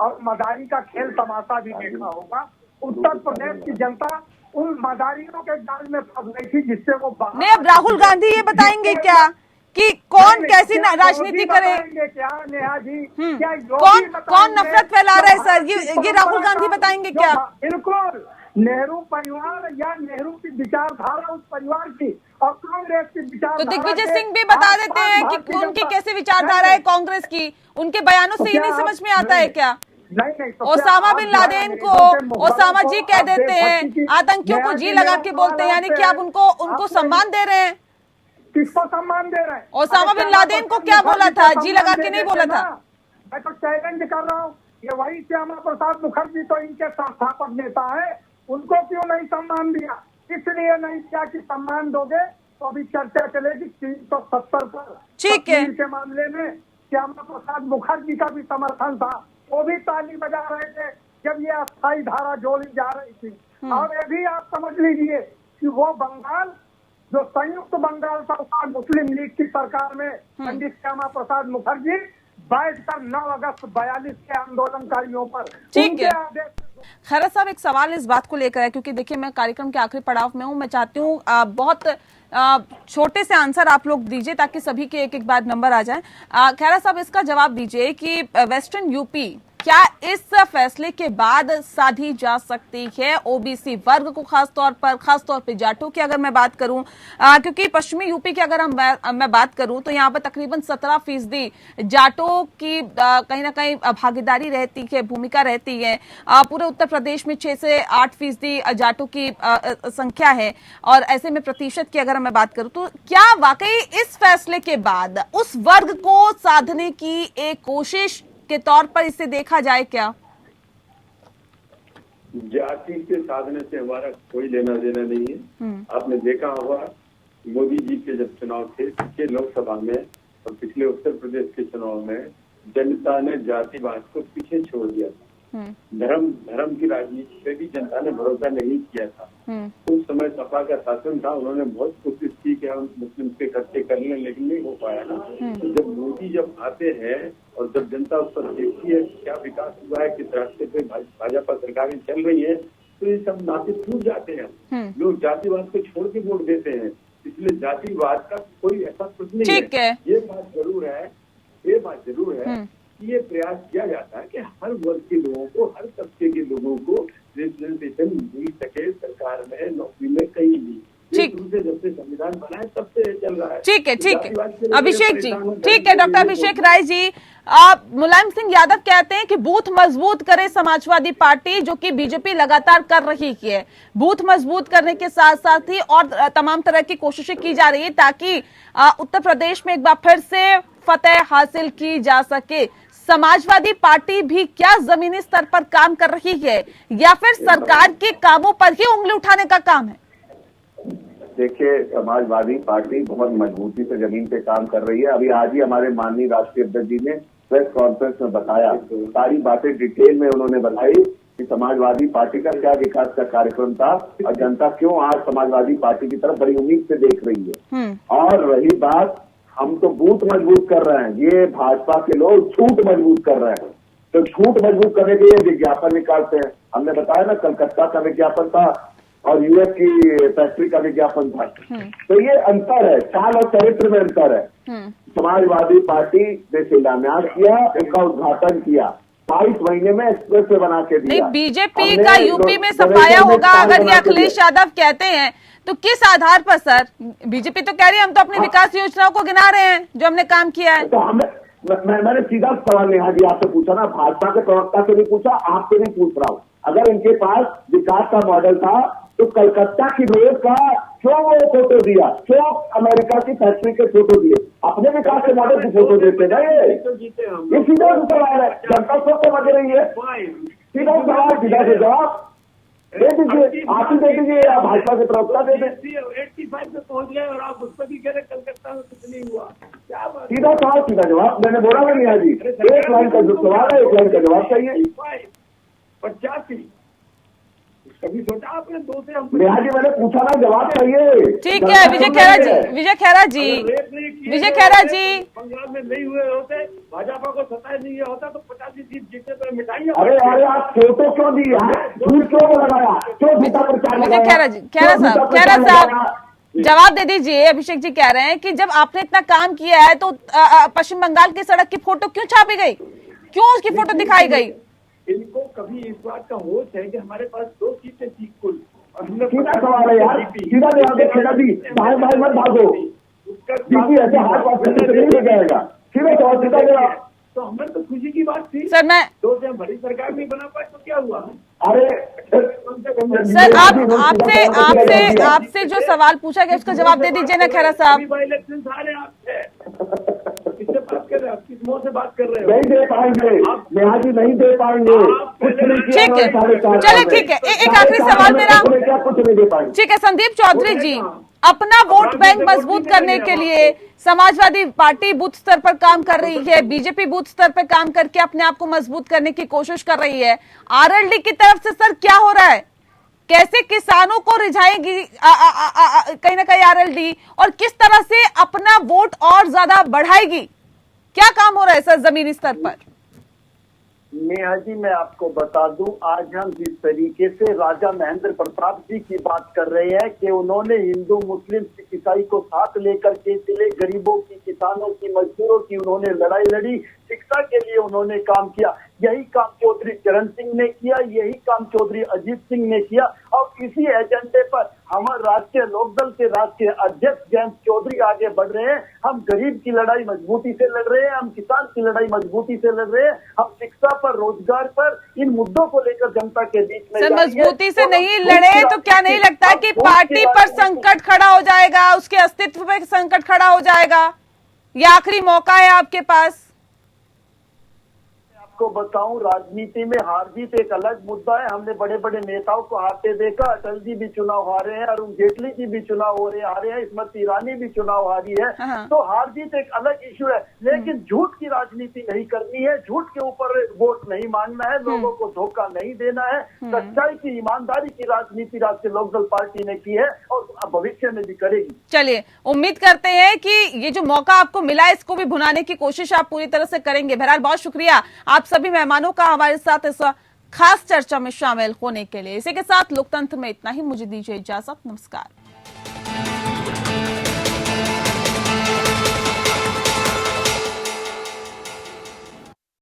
और मदारी का खेल तमाशा भी देखा होगा। उत्तर प्रदेश की जनता उन मदारियों के जाल में फंस गई थी जिससे वो बाहर नहीं, अब राहुल गांधी ये बताएंगे क्या कि कौन कैसी राजनीति करे? क्या नेहा जी, क्या कौन नफरत फैला रहा है सर? ये राहुल गांधी बताएंगे क्या? बिल्कुल नेहरू परिवार या नेहरू की विचारधारा उस परिवार की और कांग्रेस की विचारधारा। तो दिग्विजय सिंह भी बता देते हैं कि उनकी कैसी विचारधारा है कांग्रेस की। उनके बयानों से ये नहीं समझ में आता है क्या? नहीं, ओसामा बिन लादेन को ओसामा जी कह देते हैं, आतंकियों को जी लगा के बोलते हैं, यानी कि आप उनको सम्मान दे रहे हैं। किसको सम्मान दे रहे हैं? ओसामा बिन लादेन को क्या बोला था? जी लगा के नहीं बोला था। मैं तो चैलेंज कर रहा हूँ, ये वही श्यामा प्रसाद मुखर्जी तो इनके संस्थापक नेता है, उनको क्यों नहीं सम्मान दिया? इसलिए नहीं किया कि सम्मान दोगे तो अभी चर्चा चलेगी 370 पर। ठीक है, के मामले में श्यामा प्रसाद मुखर्जी का भी समर्थन था, वो भी ताली बजा रहे थे जब ये अस्थायी धारा जोड़ी जा रही थी। और ये भी आप समझ लीजिए कि वो बंगाल जो संयुक्त बंगाल था, मुस्लिम लीग की सरकार में पंडित श्यामा प्रसाद मुखर्जी बैठकर 9 अगस्त 42 के आंदोलनकारियों पर ठीक है। खैरा साहब, एक सवाल इस बात को लेकर है, क्योंकि देखिए मैं कार्यक्रम के आखिरी पड़ाव में हूँ, मैं चाहती हूँ बहुत छोटे से आंसर आप लोग दीजिए ताकि सभी के एक बार नंबर आ जाए। खैरा साहब, इसका जवाब दीजिए कि वेस्टर्न यूपी क्या इस फैसले के बाद साधी जा सकती है ओबीसी वर्ग को, खास तौर पे जाटों की अगर मैं बात करूं, क्योंकि पश्चिमी यूपी की अगर मैं बात करूं तो यहाँ पर तकरीबन 17% जाटों की कहीं ना कहीं भागीदारी रहती है, भूमिका रहती है। पूरे उत्तर प्रदेश में 6 से 8% जाटों की संख्या है, और ऐसे में प्रतिशत की अगर मैं बात करूं तो क्या वाकई इस फैसले के बाद उस वर्ग को साधने की एक कोशिश के तौर पर इसे देखा जाए क्या? जाति के साधने से हमारा कोई लेना देना नहीं है। आपने देखा होगा मोदी जी के जब चुनाव थे, पिछले लोकसभा में और पिछले उत्तर प्रदेश के चुनाव में जनता ने जातिवाद को पीछे छोड़ दिया था। धर्म की राजनीति पे भी जनता ने भरोसा नहीं किया था। उस समय सपा का शासन था, उन्होंने बहुत कोशिश की कि हम मुस्लिम के खर्चे कर लें, लेकिन नहीं हो पाया ना। तो जब मोदी जब आते हैं और जब जनता उस पर देखती है क्या विकास हुआ है, किस रास्ते पे भाजपा सरकारें चल रही है, तो ये सब नाते टूट जाते हैं। लोग जातिवाद को छोड़ के वोट देते हैं, इसलिए जातिवाद का कोई ऐसा कुछ नहीं है। ये बात जरूर है ये प्रयास किया जाता है कि हर वर्ग के लोगों को, हर तबके के लोगों को रिप्रेजेंटेशन मिल सके सरकार में, नौकरी में, कहीं भी। ठीक, जब से संविधान बना है तब से चल रहा है। ठीक है अभिषेक जी, ठीक है डॉक्टर अभिषेक राय जी, मुलायम सिंह यादव कहते हैं कि बूथ मजबूत करे समाजवादी पार्टी, जो कि बीजेपी लगातार कर रही है। बूथ मजबूत करने के साथ साथ ही और तमाम तरह की कोशिशें की जा रही है ताकि उत्तर प्रदेश में एक बार फिर से फतेह हासिल की जा सके। समाजवादी पार्टी भी क्या जमीनी स्तर पर काम कर रही है या फिर सरकार के कामों पर ही उंगली उठाने का काम है? देखिए, समाजवादी पार्टी बहुत मजबूती से जमीन पे काम कर रही है। अभी आज ही हमारे माननीय राष्ट्रीय अध्यक्ष जी ने प्रेस कॉन्फ्रेंस में बताया, सारी बातें डिटेल में उन्होंने बताई कि समाजवादी पार्टी का क्या विकास का कार्यक्रम था और जनता क्यों आज समाजवादी पार्टी की तरफ बड़ी उम्मीद से देख रही है। और रही बात, हम तो बूथ मजबूत कर रहे हैं, ये भाजपा के लोग छूट मजबूत कर रहे हैं। तो छूट मजबूत करने के लिए विज्ञापन निकालते हैं। हमने बताया ना, कलकत्ता का विज्ञापन था और यूएस की फैक्ट्री का विज्ञापन था। तो ये अंतर है, चाल और चरित्र में अंतर है। समाजवादी पार्टी ने शिलान्यास किया, उनका उद्घाटन किया, 22 महीने में एक्सप्रेस वे बना के दिया। बीजेपी का यूपी में सफाया होगा अगर ये अखिलेश यादव कहते हैं तो किस आधार पर सर? बीजेपी तो कह रही है हम तो अपनी विकास योजनाओं को गिना रहे हैं जो हमने काम किया है। तो मैंने सीधा सवाल नेहा जी आपसे पूछा ना, भाजपा के प्रवक्ता से नहीं पूछा, आपसे नहीं पूछ रहा हूँ। अगर इनके पास विकास का मॉडल था तो कलकत्ता की रोड का क्यों वो फोटो दिया, क्यों अमेरिका की फैक्ट्री के फोटो दिए? अपने विकास के मॉडल की फोटो देते जाए। ये सीधा सवाल है, जनता सब समझ रही है। सीधा सवाल, सीधा से जवाब दे दीजिए, आप ही दे दीजिए या भाजपा के प्रवक्ता दे दें। 85 पे पहुंच गए और आप उस पर भी कह रहे कलकत्ता में कुछ नहीं हुआ। क्या बात? सीधा सवाल सीधा जवाब, मैंने बोला ना नेहा जी, एक लाइन का जो सवाल है एक लाइन का जवाब चाहिए। 85 कभी सोचा आपने 2 से हम नेहा जी मैंने पूछा ना, जवाब चाहिए। ठीक है विजय खैरा जी, विजय खैरा जी, बंगाल में नहीं हुए होते, भाजपा को 27 नहीं होता तो 85 सीट जीतने पर मिठाइयाँ। अरे आप फोटो क्यों दी है, झूठ क्यों लगाया, क्यों झूठा प्रचार विजय खैरा साहब जवाब दे दीजिए। अभिषेक जी कह रहे हैं कि जब आपने इतना काम किया है तो पश्चिम बंगाल की सड़क की फोटो क्यों छापी गई, क्यों उसकी फोटो दिखाई गई? इनको कभी इस बात का होश है कि हमारे पास 2 सीटें थी कुल, सीधा सवाल है यार, सीधा जवाब दे खेड़ा जी, बाहर मत भागो, ऐसे हाथ पास नहीं ले जाएगा, सीधा सवाल, सीधा जवाब। तो हमें तो खुशी की बात थी सर, मैं 2 से हम बड़ी सरकार नहीं बना पाए तो क्या हुआ? अरे सर आपसे जो सवाल पूछा गया उसका जवाब दे दीजिए ना खैरा साहब। इलेक्शन आ रहे हैं आपसे, किससे बात कर रहे हैं आप, किस मुंह से बात कर रहे हो? नहीं दे पाएंगे नेहा जी, नहीं दे पाएंगे, ठीक है चलिए ठीक है, एक आखिरी सवाल मेरा, कुछ नहीं दे पाएंगे। ठीक है संदीप चौधरी जी, अपना वोट बैंक मजबूत करने के लिए समाजवादी पार्टी बूथ स्तर पर काम कर रही है, बीजेपी बूथ स्तर पर काम करके अपने आप को मजबूत करने की कोशिश कर रही है, आरएलडी की तरफ से सर क्या हो रहा है, कैसे किसानों को रिझाएगी कहीं ना कहीं आरएलडी, और किस तरह से अपना वोट और ज्यादा बढ़ाएगी, क्या काम हो रहा है सर जमीनी स्तर पर? नेहा जी मैं आपको बता दूं, आज हम जिस तरीके से राजा महेंद्र प्रताप जी की बात कर रहे हैं कि उन्होंने हिंदू मुस्लिम सिख ईसाई को साथ लेकर के चले, गरीबों की, किसानों की, मजदूरों की उन्होंने लड़ाई लड़ी, शिक्षा के लिए उन्होंने काम किया, यही काम चौधरी चरण सिंह ने किया, यही काम चौधरी अजीत सिंह ने किया, और इसी एजेंडे पर हमारे राष्ट्रीय लोकदल के राष्ट्रीय अध्यक्ष जयंत चौधरी आगे बढ़ रहे हैं। हम गरीब की लड़ाई मजबूती से लड़ रहे हैं, हम किसान की लड़ाई मजबूती से लड़ रहे हैं, हम शिक्षा पर, रोजगार पर, इन मुद्दों को लेकर जनता के बीच में सर मजबूती से नहीं लड़े तो क्या नहीं लगता कि पार्टी पर संकट खड़ा हो जाएगा, उसके अस्तित्व पर संकट खड़ा हो जाएगा? ये आखिरी मौका है आपके पास। आपको बताऊं, राजनीति में हार जीत एक अलग मुद्दा है। हमने बड़े बड़े नेताओं को हारते देखा, अटल जी भी चुनाव हारे हैं, अरुण जेटली जी भी चुनाव हारे हैं, स्मृति ईरानी भी चुनाव हारी है, तो हार जीत एक अलग इश्यू है, लेकिन झूठ की राजनीति नहीं करनी है, झूठ के ऊपर वोट नहीं मांगना है, लोगों को धोखा नहीं देना है, सच्चाई की, ईमानदारी की राजनीति राष्ट्रीय लोकदल पार्टी ने की है और भविष्य में भी करेगी। चलिए उम्मीद करते हैं कि ये जो मौका आपको मिला है इसको भी भुनाने की कोशिश आप पूरी तरह से करेंगे। बहरहाल बहुत शुक्रिया आप सभी मेहमानों का हमारे साथ इस खास चर्चा में शामिल होने के लिए। इसी के साथ लोकतंत्र में इतना ही, मुझे दीजिए इजाजत, नमस्कार।